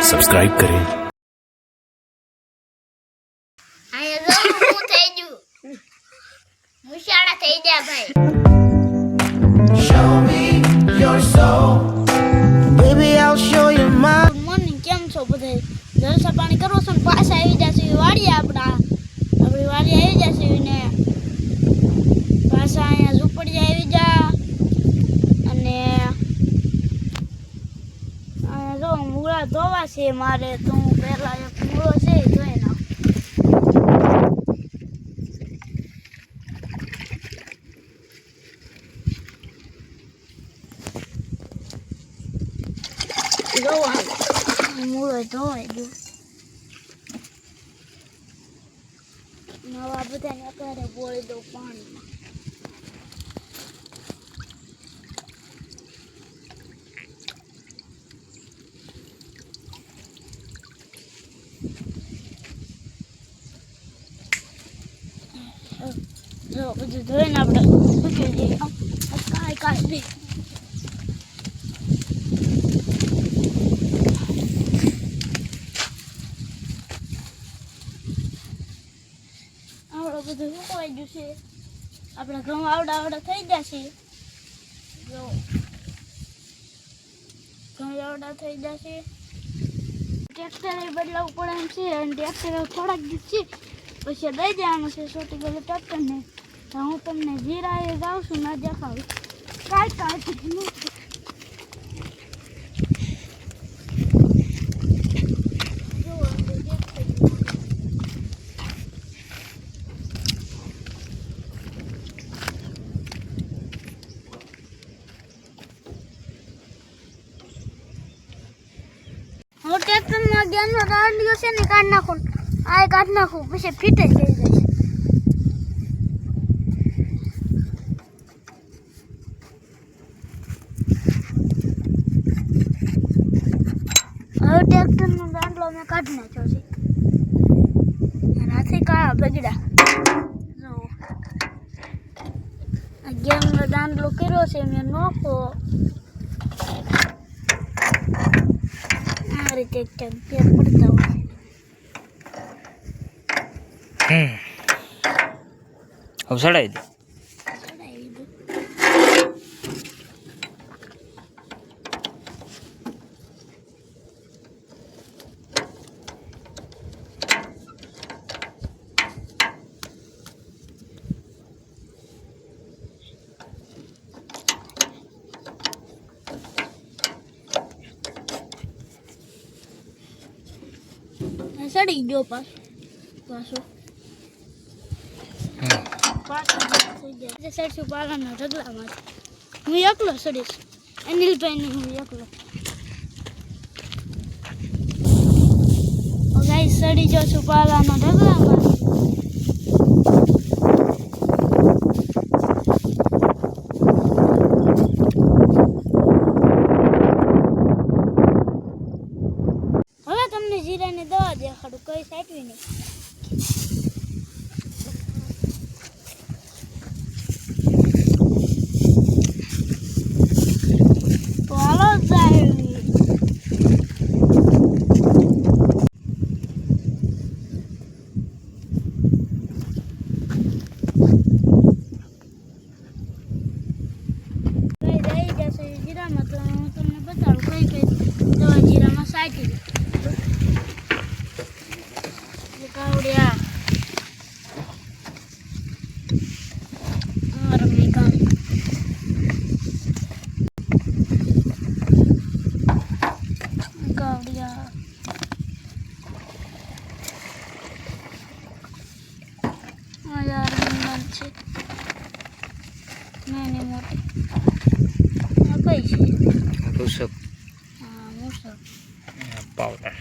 Subscribe करें। Show me your soul, baby. I'll show you my. Good morning, કેમ છો બધે? જલસા પાણી કરો છો ને પાછા આવી જશે વાડી આપણી વાડી આવી જશે ને પાછા અહીંયા ઝૂંપડી આવી જા અને અહીંયા જો મૂળા ધોવા છે મારે તો હું પહેલા એક મૂળો છે એ ધોઈ નાખું. મૂળો ધોવાઈ ગયો. નવા બધાને અત્યારે બોળી દઉં પાણીમાં. જો બધું ધોઈને આપણે મૂકી દઈએ. કાંઈ બધું સુકવાઈ ગયું છે. આપણે ઘઉં આવડા થઈ જશે. જો ઘઉં આવડા થઈ જશે. ટ્રેક્ટર બદલાવવું પડે એમ છે અને ટ્રેક્ટર થોડાક દિવસ છે પછી દઈ દેવાનું છે છોટી ગયેલું ટ્રેક્ટરને. હું તમને જીરાએ જાઉં છું ના દેખાડું કાંઈ ટ્રેક્ટરમાં ગેસનો દાંડીઓ છે ને કાઢી નાખું. આ કાઢી નાખું પછી ફીટ જ થઈ જાય. હવે ટ્રેક્ટરનો દાંડલો મેં કાઢી નાખ્યો છે. એનાથી કાળા બગડા જો ગેસનો દાંડલો કર્યો છે મેં નોખો. આ રીતે ફેર પડતા હોય. હવે સડાઈ દે. સડી ગયો પાછો થઈ જાય. સરસું પાલાના ઢગલામાં હું એકલો સડીશ. અનિલભાઈ નહીં, હું એકલો. ગાઈસ સડી જાઉં છું પાલાના ઢગલામાં. હવે તમને જીરાની દવા દેખાડું, કઈ સાચવી નહીં. તો હાલો જાય. રહી જશે જીરામાં તો હું તમને બતાડું કઈ દવા જીરામાં સાચી. કાવડિયા રમીકામ કાવડિયા યાર છે નાની મોટી કઈ છે મૂસક. હા મૂસક પાવડર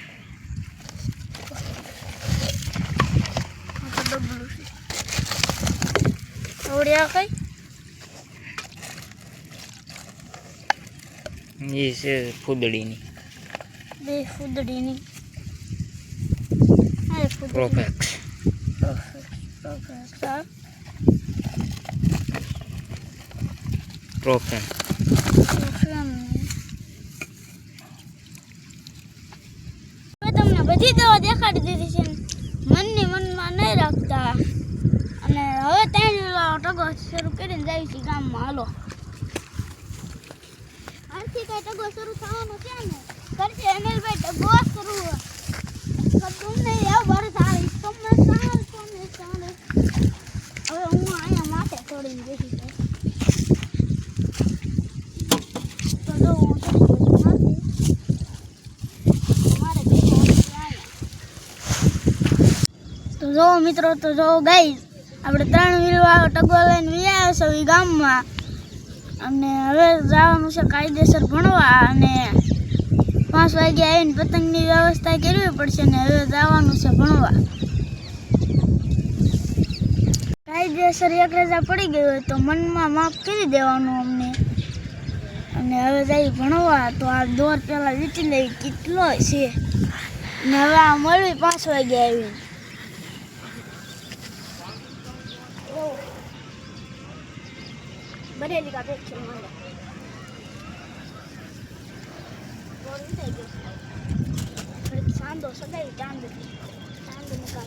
ડબલું છે. કાવડિયા કઈ એ છે ફૂદડીની. બે ફૂદડીની. પ્રોફેક્સ. પ્રોફેન. બધી દવા દેખાડી દીધી છે મનની મનમાં નહીં રાખતા અને હવે 3 વેલા ટગો શરૂ કરીને જાય છે ગામમાં હાલો આથી કઈ ટગો શરૂ થવાનો છે ને કરશે અનિલભાઈ ટગો શરૂ તમને આવ બરસ આવે તમને ચાલે હવે હું અહીંયા માથે છોડીને બેસી જાય તો જો હું તો જો મિત્રો તો જો ગાઈસ આપણે 3 વીલવા ટગો લઈને વ્યા છે એ ગામમાં અને હવે જવાનું છે કાયદેસર ભણવા અને 5 વાગે આવીને પતંગની વ્યવસ્થા કરવી પડશે ને હવે જવાનું છે ભણવા કાયદેસર એક રજા પડી ગઈ હોય તો મનમાં માફ કરી દેવાનું અમને અને હવે જઈ ભણવા તો આ દોર પહેલાં વીટી લઈ કેટલો છે ને હવે આ મળવી 5 વાગે આવીને बरेली का पेट चल मारा बोल नहीं गया फिर चांद हो सदाई चांद ने का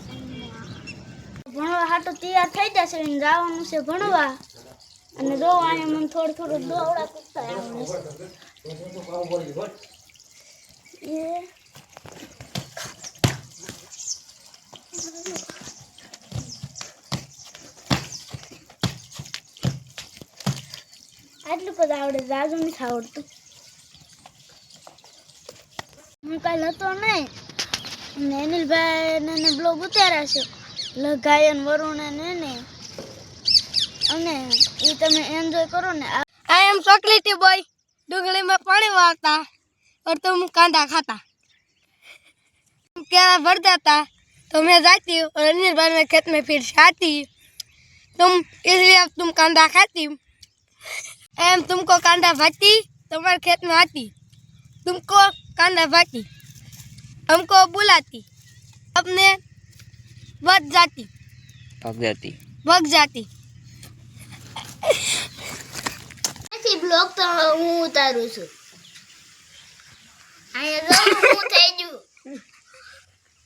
ભણવા હાટો તૈયાર થઈ જશે ને જવાનું છે ભણવા અને જો અહીંયા મને થોડું દોવડા કૂદતા આવડે એ આટલું બધું આવડે જાજુ નથી આવડતું હું કાલ હતો નહીં ને અનિલભાઈ ને બ્લોગ ઉતાર્યા છે લગાયન વરુણ ને અને એ તમે એન્જોય કરો ને आई एम चॉकलेटी बॉय डुगली में पानी मारता और तुम कांदा खाता प्यारा भर जाता तो मैं जाती और अनिल भाई में खेत में फिर से आती तुम इसलिए अब तुम कांदा खाती एम तुमको कांदा भाती तुम्हारे खेत में आती तुमको कांदा भाती हमको बुलाती अपने भाग जाती બ્લોગ તો હું ઉતારું છું અહીંયા જો હું થઈ ગયું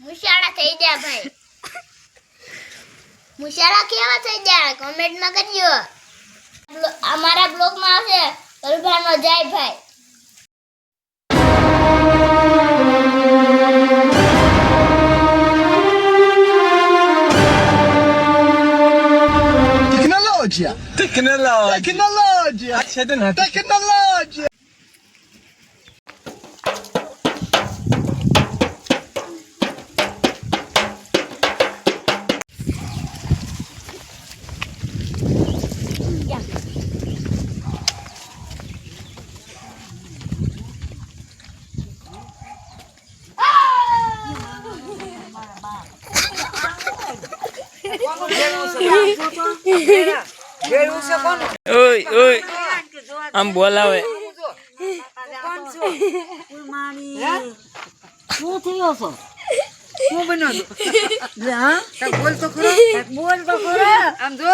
મુશાળા થઈ ગયા ભાઈ મુશાળા કેવા થઈ ગયા કમેન્ટમાં કરજો અમારા બ્લોગમાં આવશે કલભાનો જય ભાઈ Tecnologia! Tecnologia! ઓય ઓય આમ બોલાવે શું થયો છો શું બન્યો લે હા કાક બોલ તો ખરો આમ જો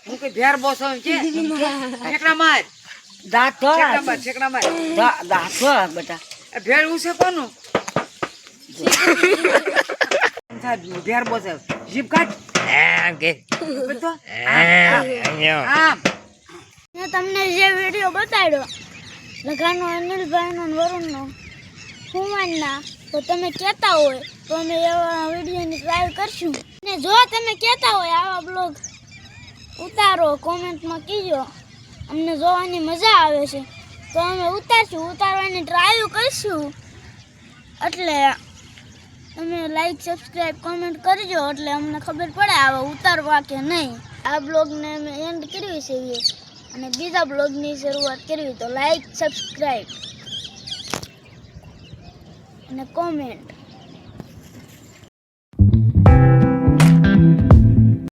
હું કે ભેર બોસો કે ઠેકડા માર દાંત ઠેકડા માર દાંત બેટા એ ભેર ઉસે કોનું ભેર બોસે જીપ કાટ કે બેટો આમ મેં તમને જે વિડીયો બતાડ્યો લગાનો અનિલભાઈનો અને વરુણનો હુમાનના તો તમે કહેતા હોય તો અમે એવા વિડીયોની ટ્રાય કરશું ને જો તમે કહેતા હોય આવા બ્લોગ ઉતારો કોમેન્ટમાં કહેજો અમને જોવાની મજા આવે છે તો અમે ઉતારવાની ટ્રાય કરીશું એટલે તમે લાઈક સબસ્ક્રાઈબ કોમેન્ટ કરજો એટલે અમને ખબર પડે આવા ઉતારવા કે નહીં આ બ્લોગને અમે એન્ડ કરવી છે અને બીજા બ્લોગની શરૂઆત કરવી તો લાઈક સબસ્ક્રાઈબ અને કોમેન્ટ